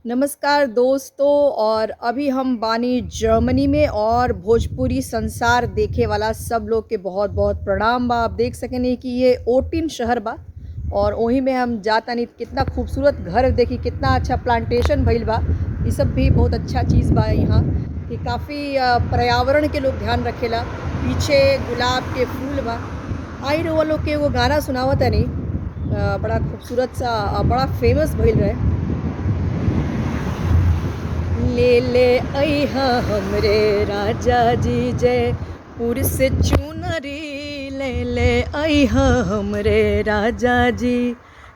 नमस्कार दोस्तों। और अभी हम बानी जर्मनी में और भोजपुरी संसार देखे वाला सब लोग के बहुत बहुत प्रणाम बा। आप देख सकेनी कि ये ओटिन शहर बा और वहीं में हम जाता नहीं। कितना खूबसूरत घर देखी, कितना अच्छा प्लांटेशन भइल बा। ये सब भी बहुत अच्छा चीज़ बा यहाँ कि काफ़ी पर्यावरण के लोग ध्यान रखेला। पीछे गुलाब के फूल बा। आई रउआ लोग के वो गाना सुनावत है नहीं, बड़ा खूबसूरत सा बड़ा फेमस भइल रहे। ले ले अइहा हमरे राजा जी जयपुर से चुनरी। ले ले अइहा हमरे राजा जी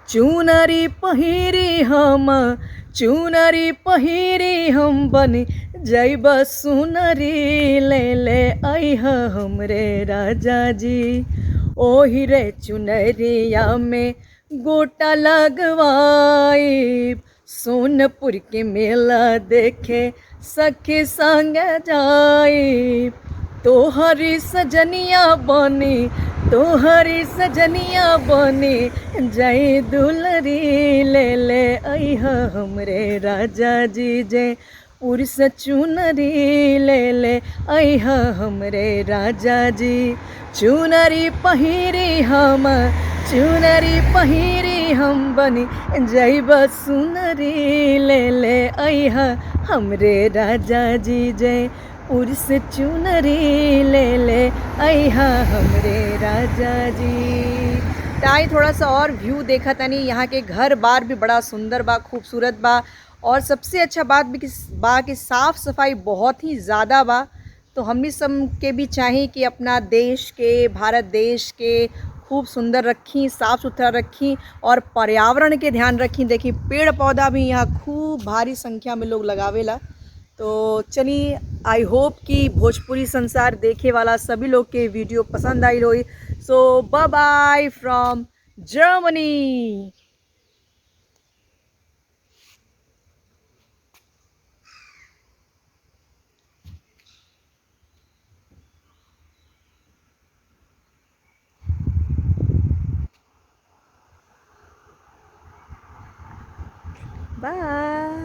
चुनरी पहिरी हम। चुनरी पहिरी हम बन जइब सुनरी। ले ले अइहा हमरे राजा जी ओही रे चुनरिया में गोटा लगवाई। सोनपुर के मेला देखे सखी संग जाई। तोहरी सजनिया बनी, तोहरी सजनिया बनी जय दुलरी। ले ले अइहा हमरे राजा जी जयपुर से चुनरी। ले ले अइहा हमरे राजा जी चुनरी पहिरी हम। चुनरी पहिरी हम बनी जइब सुनरी। ले ले अइहा हमरे राजा जी जयपुर से चुनरी। ले ले अइहा हमरे राजा जी। ताई थोड़ा सा और व्यू देखा तनी। यहाँ के घर बार भी बड़ा सुंदर बा, खूबसूरत बा। और सबसे अच्छा बात भी कि साफ़ सफाई बहुत ही ज़्यादा बा। तो हमनी सब के भी चाहिए कि अपना देश के, भारत देश के खूब सुंदर रखी, साफ़ सुथरा रखी और पर्यावरण के ध्यान रखी। देखी पेड़ पौधा भी यहाँ खूब भारी संख्या में लोग लगावेला। तो चलिए, आई होप कि भोजपुरी संसार देखे वाला सभी लोग के वीडियो पसंद आई होई। So bye bye from Germany. By.